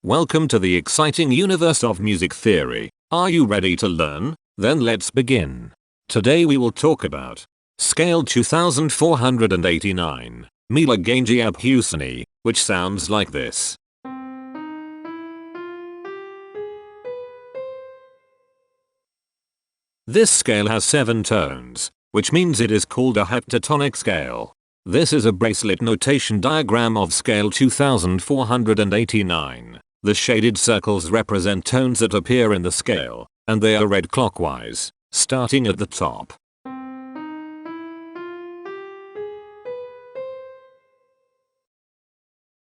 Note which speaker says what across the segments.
Speaker 1: Welcome to the exciting universe of music theory. Are you ready to learn? Then let's begin. Today we will talk about Scale 2489, Mela Gangeyabhusani, which sounds like this. This scale has 7 tones, which means it is called a heptatonic scale. This is a bracelet notation diagram of scale 2489. The shaded circles represent tones that appear in the scale, and they are read clockwise, starting at the top.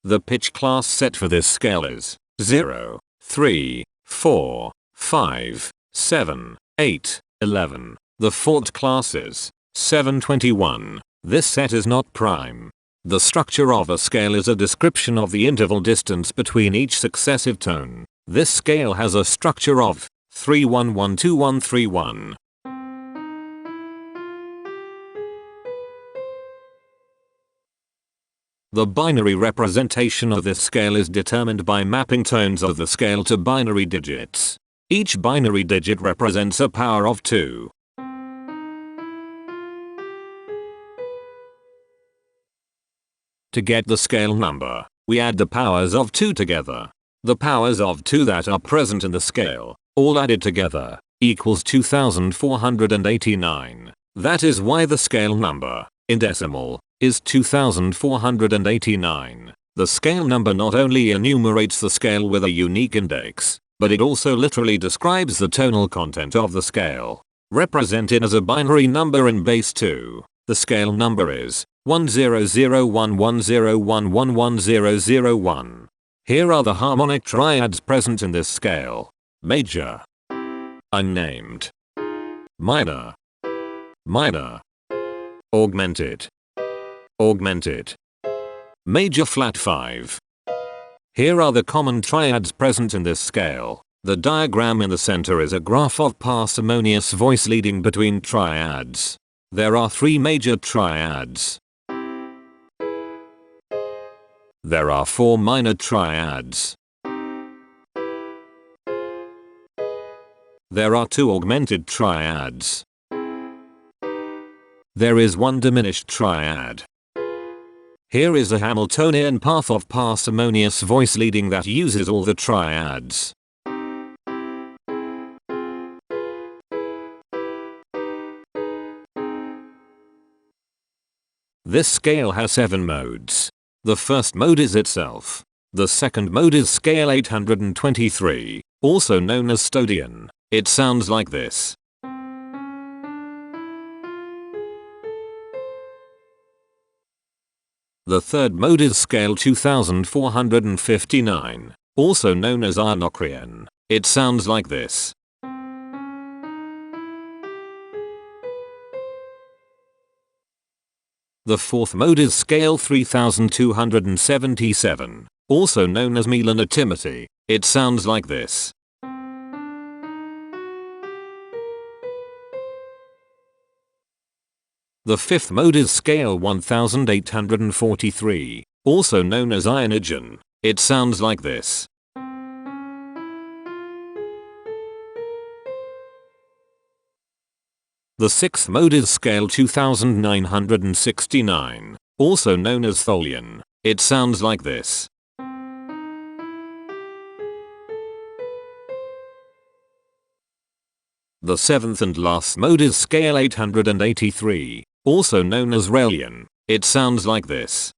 Speaker 1: The pitch class set for this scale is 0, 3, 4, 5, 7, 8, 11. The fault class is 721. This set is not prime. The structure of a scale is a description of the interval distance between each successive tone. This scale has a structure of 3-1-1-2-1-3-1. The binary representation of this scale is determined by mapping tones of the scale to binary digits. Each binary digit represents a power of 2. To get the scale number, we add the powers of 2 together. The powers of 2 that are present in the scale, all added together, equals 2489. That is why the scale number, in decimal, is 2489. The scale number not only enumerates the scale with a unique index, but it also literally describes the tonal content of the scale. Represented as a binary number in base 2, the scale number is 1001101111001. Here are the harmonic triads present in this scale. Major, unnamed, minor, minor, augmented, augmented, major flat 5. Here are the common triads present in this scale. The diagram in the center is a graph of parsimonious voice leading between triads. There are 3 major triads. There are 4 minor triads. There are 2 augmented triads. There is 1 diminished triad. Here is a Hamiltonian path of parsimonious voice leading that uses all the triads. This scale has 7 modes. The first mode is itself. The second mode is scale 823, also known as Stodian. It sounds like this. The third mode is scale 2459, also known as Arnocrian. It sounds like this. The fourth mode is scale 3277, also known as melanotimity. It sounds like this. The fifth mode is scale 1843, also known as Ionogen. It sounds like this. The sixth mode is scale 2969, also known as Tholian. It sounds like this. The seventh and last mode is scale 883, also known as Raelian. It sounds like this.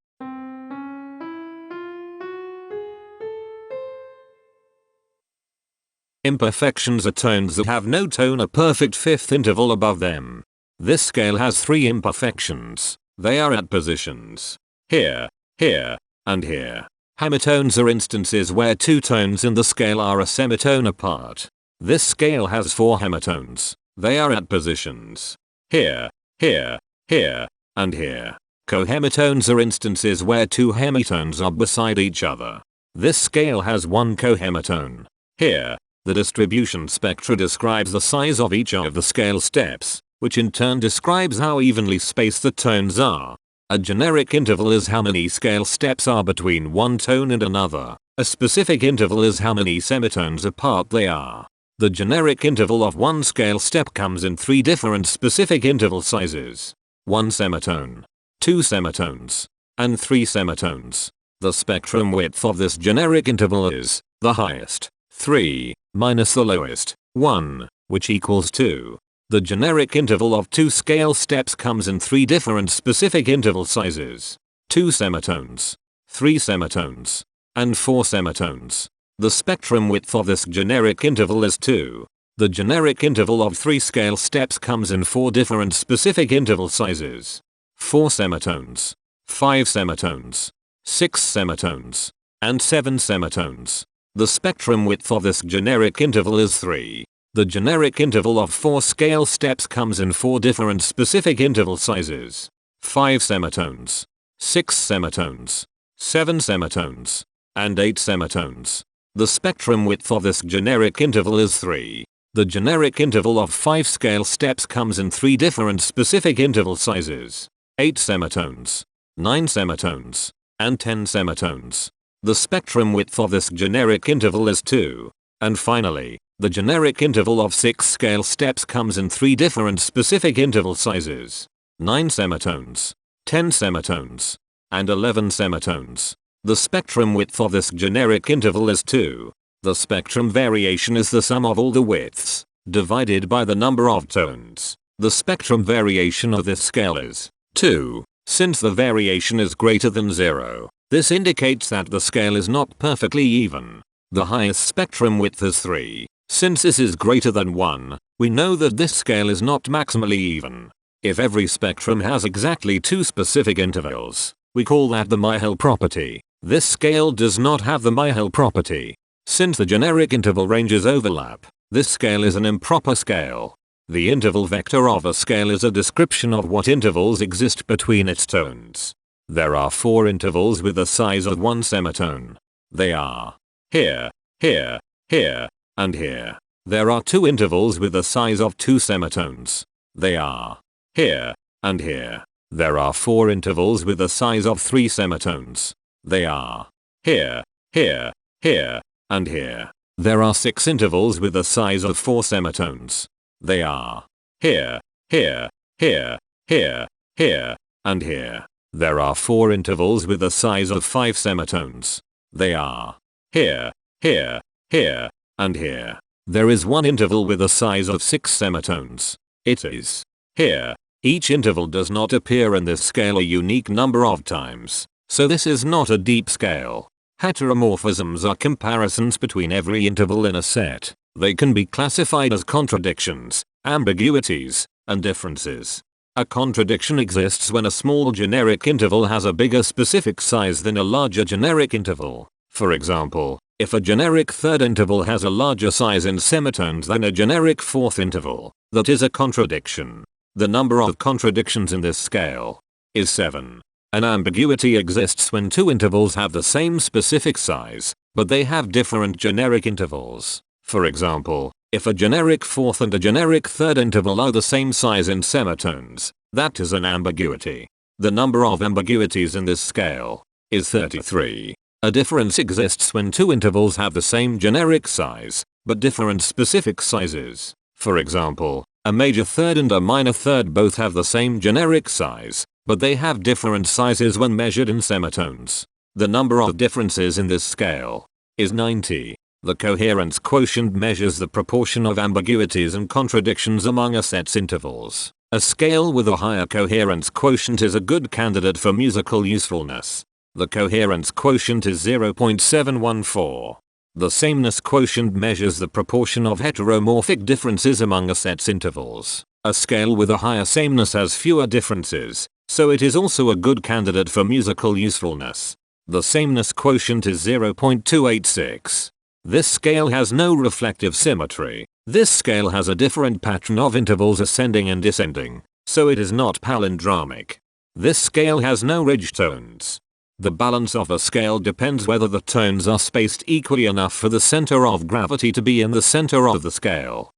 Speaker 1: Imperfections are tones that have no tone, a perfect fifth interval above them. This scale has 3 imperfections. They are at positions here, here, and here. Hemitones are instances where 2 tones in the scale are a semitone apart. This scale has 4 hemitones. They are at positions here, here, here, and here. Cohemitones are instances where 2 hemitones are beside each other. This scale has 1 cohemitone here. The distribution spectra describes the size of each of the scale steps, which in turn describes how evenly spaced the tones are. A generic interval is how many scale steps are between one tone and another. A specific interval is how many semitones apart they are. The generic interval of one scale step comes in 3 different specific interval sizes. 1 semitone, 2 semitones, and 3 semitones. The spectrum width of this generic interval is the highest, 3, minus the lowest, 1, which equals 2. The generic interval of 2 scale steps comes in 3 different specific interval sizes. 2 semitones, 3 semitones, and 4 semitones. The spectrum width of this generic interval is 2. The generic interval of 3 scale steps comes in 4 different specific interval sizes. 4 semitones, 5 semitones, 6 semitones, and 7 semitones. The spectrum width of this generic interval is 3. The generic interval of 4 scale steps comes in 4 different specific interval sizes. 5 semitones, 6 semitones, 7 semitones, and 8 semitones. The spectrum width of this generic interval is 3. The generic interval of 5 scale steps comes in 3 different specific interval sizes. 8 semitones, 9 semitones, and 10 semitones. The spectrum width of this generic interval is 2. And finally, the generic interval of 6 scale steps comes in 3 different specific interval sizes. 9 semitones, 10 semitones, and 11 semitones. The spectrum width of this generic interval is 2. The spectrum variation is the sum of all the widths, divided by the number of tones. The spectrum variation of this scale is 2. Since the variation is greater than 0, this indicates that the scale is not perfectly even. The highest spectrum width is 3. Since this is greater than 1, we know that this scale is not maximally even. If every spectrum has exactly 2 specific intervals, we call that the Myhill property. This scale does not have the Myhill property. Since the generic interval ranges overlap, this scale is an improper scale. The interval vector of a scale is a description of what intervals exist between its tones. There are 4 intervals with the size of 1 semitone. They are here, here, here, and here. There are 2 intervals with the size of 2 semitones. They are here, and here. There are 4 intervals with the size of 3 semitones. They are here, here, here, and here. There are 6 intervals with the size of 4 semitones. They are here, here, here, here, here, and here. There are 4 intervals with the size of 5 semitones. They are here, here, here, and here. There is 1 interval with a size of 6 semitones. It is here. Each interval does not appear in this scale a unique number of times, so this is not a deep scale. Heteromorphisms are comparisons between every interval in a set. They can be classified as contradictions, ambiguities, and differences. A contradiction exists when a small generic interval has a bigger specific size than a larger generic interval. For example, if a generic third interval has a larger size in semitones than a generic fourth interval, that is a contradiction. The number of contradictions in this scale is 7. An ambiguity exists when 2 intervals have the same specific size, but they have different generic intervals. For example, if a generic fourth and a generic third interval are the same size in semitones, that is an ambiguity. The number of ambiguities in this scale is 33. A difference exists when 2 intervals have the same generic size, but different specific sizes. For example, a major third and a minor third both have the same generic size, but they have different sizes when measured in semitones. The number of differences in this scale is 90. The coherence quotient measures the proportion of ambiguities and contradictions among a set's intervals. A scale with a higher coherence quotient is a good candidate for musical usefulness. The coherence quotient is 0.714. The sameness quotient measures the proportion of heteromorphic differences among a set's intervals. A scale with a higher sameness has fewer differences, so it is also a good candidate for musical usefulness. The sameness quotient is 0.286. This scale has no reflective symmetry. This scale has a different pattern of intervals ascending and descending, so it is not palindromic. This scale has no ridge tones. The balance of a scale depends whether the tones are spaced equally enough for the center of gravity to be in the center of the scale.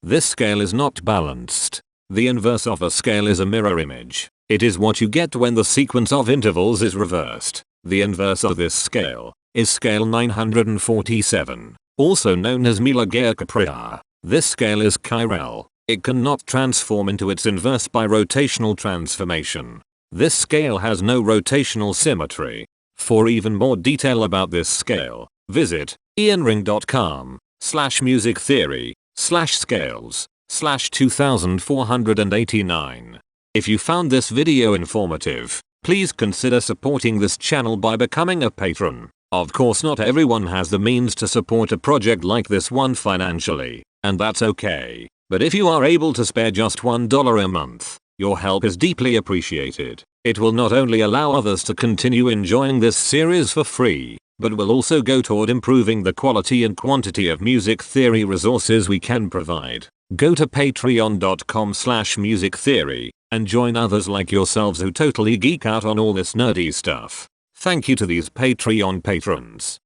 Speaker 1: This scale is not balanced. The inverse of a scale is a mirror image. It is what you get when the sequence of intervals is reversed. The inverse of this scale is scale 947, also known as Mela Gangeyabhusani. This scale is chiral. It cannot transform into its inverse by rotational transformation. This scale has no rotational symmetry. For even more detail about this scale, visit ianring.com/musictheory/scales/2489. If you found this video informative, please consider supporting this channel by becoming a patron. Of course, not everyone has the means to support a project like this one financially, and that's okay. But if you are able to spare just $1 a month, your help is deeply appreciated. It will not only allow others to continue enjoying this series for free, but will also go toward improving the quality and quantity of music theory resources we can provide. Go to patreon.com/musictheory and join others like yourselves who totally geek out on all this nerdy stuff. Thank you to these Patreon patrons.